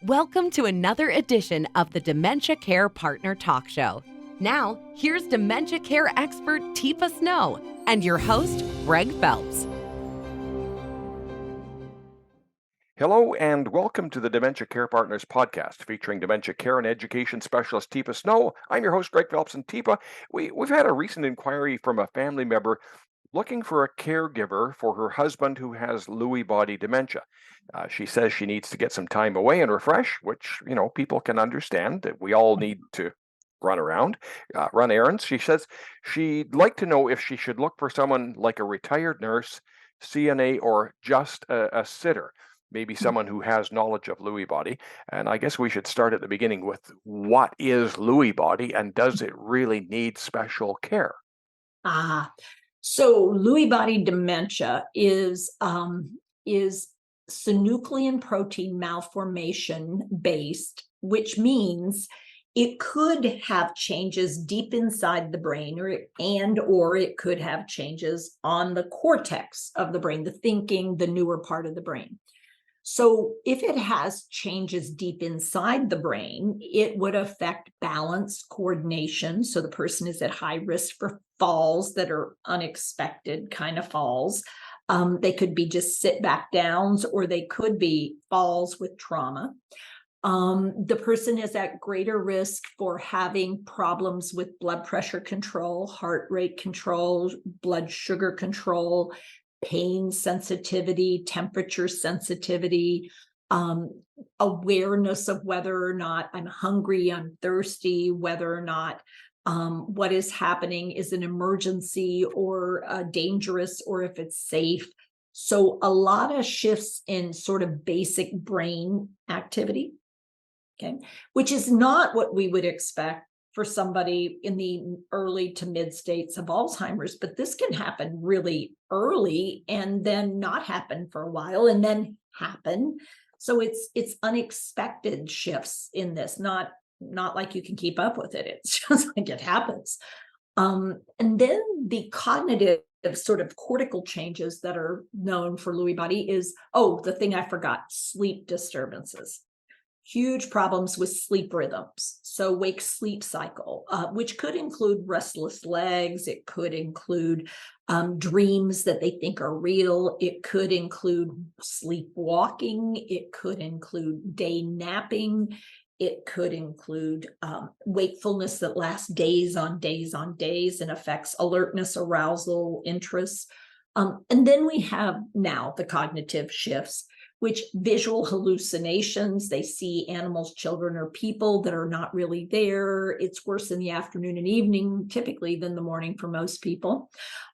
Welcome to another edition of the Dementia Care Partner Talk Show. Now, here's dementia care expert Teepa Snow and your host, Greg Phelps. Hello and welcome to the Dementia Care Partners podcast featuring dementia care and education specialist Teepa Snow. I'm your host, Greg Phelps, and Teepa, we've had a recent inquiry from a family member looking for a caregiver for her husband who has Lewy body dementia. She says she needs to get some time away and refresh, which, people can understand that we all need to run around, run errands. She says she'd like to know if she should look for someone like a retired nurse, CNA, or just a sitter, maybe someone who has knowledge of Lewy body. And I guess we should start at the beginning with what is Lewy body and does it really need special care? So Lewy body dementia is synuclein protein malformation based, which means it could have changes deep inside the brain, or it could have changes on the cortex of the brain, the thinking, the newer part of the brain. So if it has changes deep inside the brain, it would affect balance, coordination. So the person is at high risk for falls that are unexpected kind of falls. They could be just sit back downs, or they could be falls with trauma. The person is at greater risk for having problems with blood pressure control, heart rate control, blood sugar control, pain sensitivity, temperature sensitivity, awareness of whether or not I'm hungry, I'm thirsty, whether or not what is happening is an emergency or dangerous, or if it's safe. So a lot of shifts in sort of basic brain activity, okay, which is not what we would expect for somebody in the early to mid states of Alzheimer's, but this can happen really early and then not happen for a while and then happen. So it's unexpected shifts in this, not like you can keep up with it. It's just like it happens. And then the cognitive sort of cortical changes that are known for Lewy body is, the thing I forgot, sleep disturbances. Huge problems with sleep rhythms. So wake sleep cycle, which could include restless legs. It could include dreams that they think are real. It could include sleepwalking. It could include day napping. It could include wakefulness that lasts days on days on days and affects alertness, arousal, interest. And then we have now the cognitive shifts, which visual hallucinations, they see animals, children, or people that are not really there. It's worse in the afternoon and evening, typically, than the morning for most people.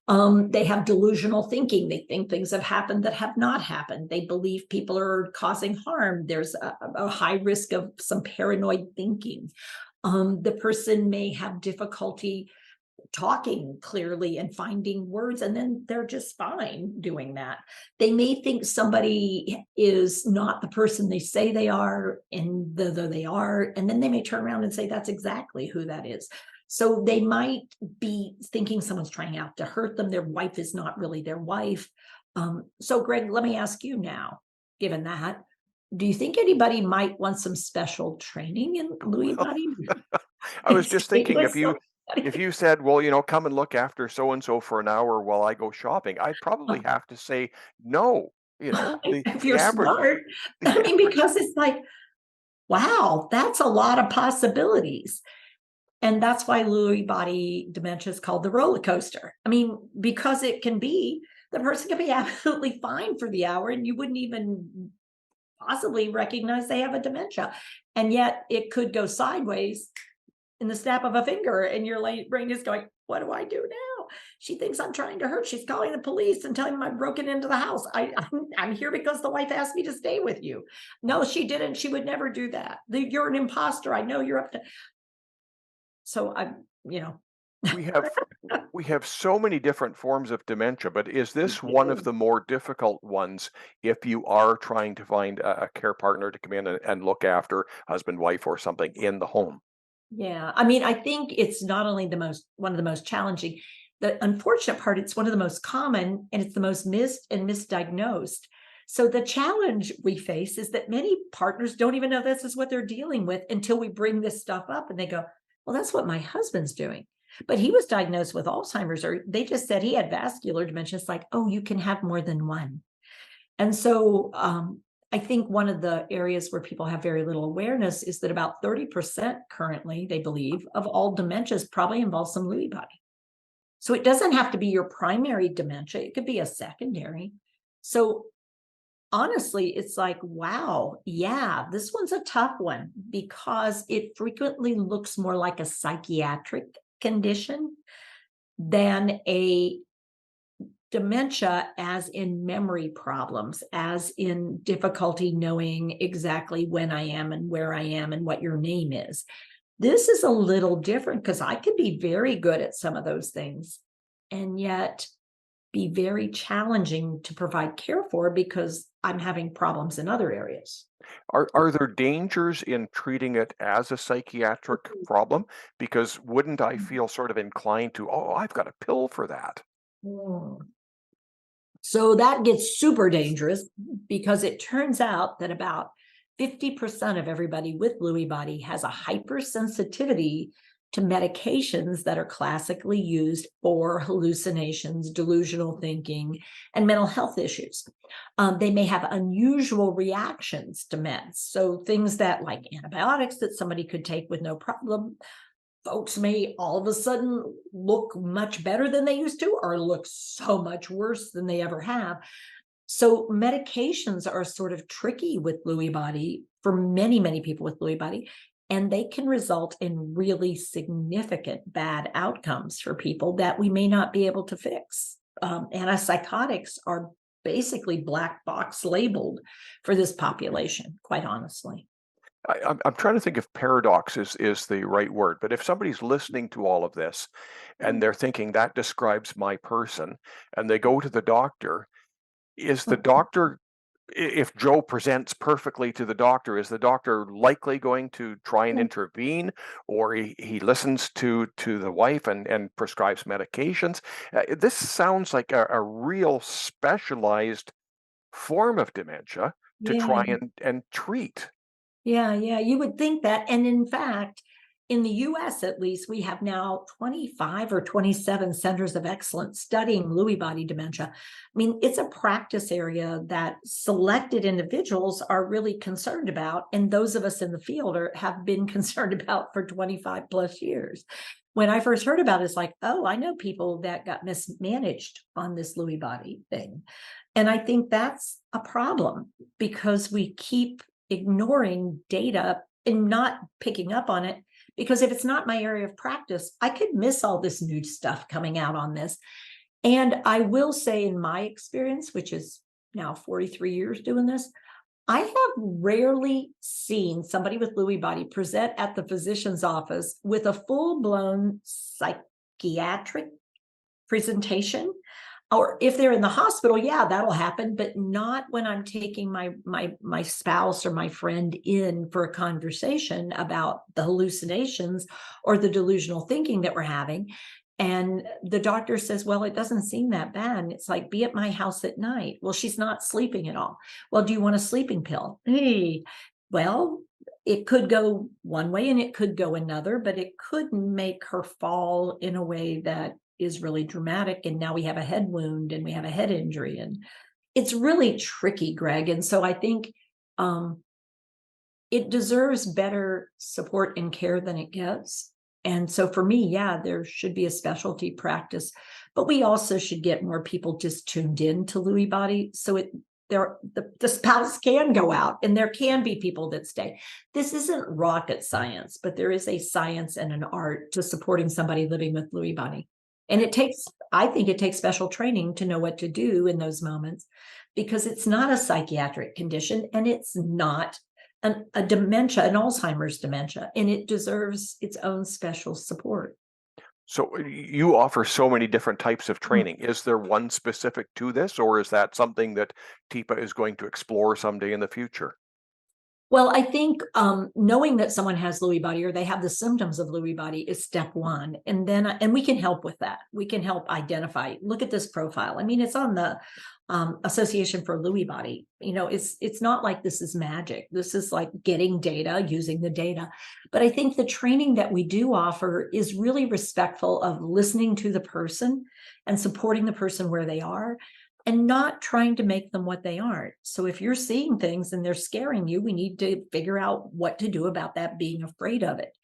They have delusional thinking. They think things have happened that have not happened. They believe people are causing harm. There's a high risk of some paranoid thinking. The person may have difficulty talking clearly and finding words, and then they're just fine doing that. They may think somebody is not the person they say they are, and though they are, and then they may turn around and say that's exactly who that is. So they might be thinking someone's trying out to hurt them. Their wife is not really their wife. So Greg, let me ask you now, given that, do you think anybody might want some special training in Lewy body? I was just thinking, if you said, well, come and look after so-and-so for an hour while I go shopping, I'd probably have to say no, if you're smart. I mean, because it's like, wow, that's a lot of possibilities. And that's why Lewy body dementia is called the roller coaster. I mean, because the person can be absolutely fine for the hour and you wouldn't even possibly recognize they have a dementia. And yet it could go sideways in the snap of a finger, and your brain is going, what do I do now? She thinks I'm trying to hurt. She's calling the police and telling them I broken into the house. I'm here because the wife asked me to stay with you. No, she didn't. She would never do that. You're an imposter. I know you're up to. So we have so many different forms of dementia, but is this one of the more difficult ones if you are trying to find a care partner to come in and look after husband, wife, or something in the home? Yeah, I mean, I think it's not only one of the most challenging, the unfortunate part, it's one of the most common, and it's the most missed and misdiagnosed. So the challenge we face is that many partners don't even know this is what they're dealing with until we bring this stuff up and they go, well, that's what my husband's doing. But he was diagnosed with Alzheimer's, or they just said he had vascular dementia. It's like, oh, you can have more than one. And so I think one of the areas where people have very little awareness is that about 30% currently, they believe, of all dementias probably involve some Lewy body. So it doesn't have to be your primary dementia, it could be a secondary. So honestly, it's like, wow, yeah, this one's a tough one because it frequently looks more like a psychiatric condition than a dementia, as in memory problems, as in difficulty knowing exactly when I am and where I am and what your name is. This is a little different because I could be very good at some of those things and yet be very challenging to provide care for because I'm having problems in other areas. Are there dangers in treating it as a psychiatric problem? Because wouldn't I feel sort of inclined to, oh, I've got a pill for that? Mm. So that gets super dangerous because it turns out that about 50% of everybody with Lewy body has a hypersensitivity to medications that are classically used for hallucinations, delusional thinking, and mental health issues. They may have unusual reactions to meds. So things that like antibiotics that somebody could take with no problem, folks may all of a sudden look much better than they used to or look so much worse than they ever have. So medications are sort of tricky with Lewy body for many, many people with Lewy body, and they can result in really significant bad outcomes for people that we may not be able to fix. Antipsychotics are basically black box labeled for this population, quite honestly. I'm trying to think if paradox is the right word, but if somebody's listening to all of this and they're thinking that describes my person, and they go to the doctor, is the doctor, if Joe presents perfectly to the doctor, is the doctor likely going to try and intervene, or he listens to the wife and prescribes medications? This sounds like a real specialized form of dementia to try Yeah. and treat. Yeah, you would think that. And in fact, in the US at least, we have now 25 or 27 centers of excellence studying Lewy body dementia. I mean, it's a practice area that selected individuals are really concerned about. And those of us in the field have been concerned about for 25 plus years. When I first heard about it, it's like, oh, I know people that got mismanaged on this Lewy body thing. And I think that's a problem because we keep ignoring data and not picking up on it, because if it's not my area of practice, I could miss all this new stuff coming out on this. And I will say, in my experience, which is now 43 years doing this, I have rarely seen somebody with Lewy body present at the physician's office with a full-blown psychiatric presentation. Or if they're in the hospital, yeah, that'll happen, but not when I'm taking my spouse or my friend in for a conversation about the hallucinations or the delusional thinking that we're having. And the doctor says, well, it doesn't seem that bad. And it's like, be at my house at night. Well, she's not sleeping at all. Well, do you want a sleeping pill? Hey, well, it could go one way and it could go another, but it could make her fall in a way that is really dramatic. And now we have a head wound and we have a head injury. And it's really tricky, Greg. And so I think it deserves better support and care than it gets. And so for me, yeah, there should be a specialty practice, but we also should get more people just tuned in to Lewy body. So the spouse can go out and there can be people that stay. This isn't rocket science, but there is a science and an art to supporting somebody living with Lewy body. And I think it takes special training to know what to do in those moments, because it's not a psychiatric condition and it's not a dementia, an Alzheimer's dementia, and it deserves its own special support. So you offer so many different types of training. Is there one specific to this, or is that something that TIPA is going to explore someday in the future? Well, I think knowing that someone has Lewy body or they have the symptoms of Lewy body is step one. And we can help with that. We can help identify, look at this profile. I mean, it's on the Association for Lewy Body. It's not like this is magic. This is like getting data, using the data. But I think the training that we do offer is really respectful of listening to the person and supporting the person where they are, and not trying to make them what they aren't. So if you're seeing things and they're scaring you, we need to figure out what to do about that, being afraid of it.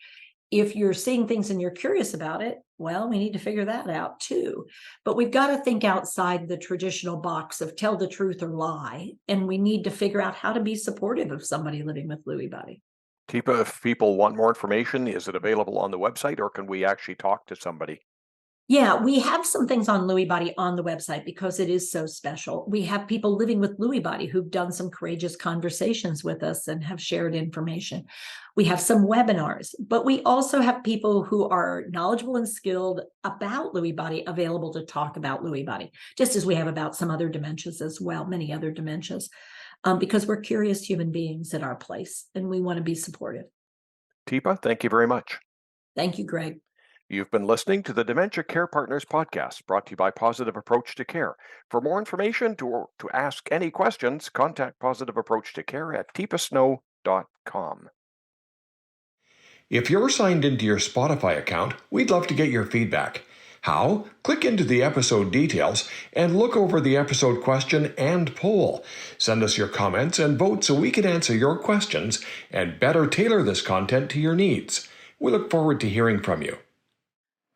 If you're seeing things and you're curious about it, well, we need to figure that out too. But we've got to think outside the traditional box of tell the truth or lie. And we need to figure out how to be supportive of somebody living with Lewy body. Teepa, if people want more information, is it available on the website or can we actually talk to somebody? Yeah, we have some things on Lewy body on the website because it is so special. We have people living with Lewy body who've done some courageous conversations with us and have shared information. We have some webinars, but we also have people who are knowledgeable and skilled about Lewy body available to talk about Lewy body, just as we have about some other dementias as well, many other dementias, because we're curious human beings at our place and we want to be supportive. Teepa, thank you very much. Thank you, Greg. You've been listening to the Dementia Care Partners podcast, brought to you by Positive Approach to Care. For more information to ask any questions, contact Positive Approach to Care at teepasnow.com. If you're signed into your Spotify account, we'd love to get your feedback. How? Click into the episode details and look over the episode question and poll. Send us your comments and vote so we can answer your questions and better tailor this content to your needs. We look forward to hearing from you.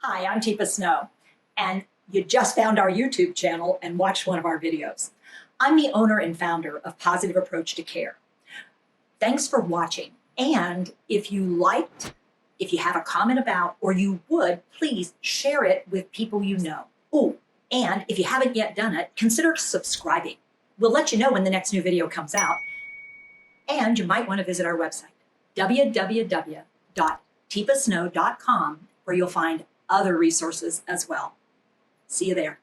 Hi, I'm Teepa Snow, and you just found our YouTube channel and watched one of our videos. I'm the owner and founder of Positive Approach to Care. Thanks for watching, and if you liked, if you have a comment about, or you would, please share it with people you know. Oh, and if you haven't yet done it, consider subscribing. We'll let you know when the next new video comes out, and you might want to visit our website, www.teepasnow.com, where you'll find other resources as well. See you there.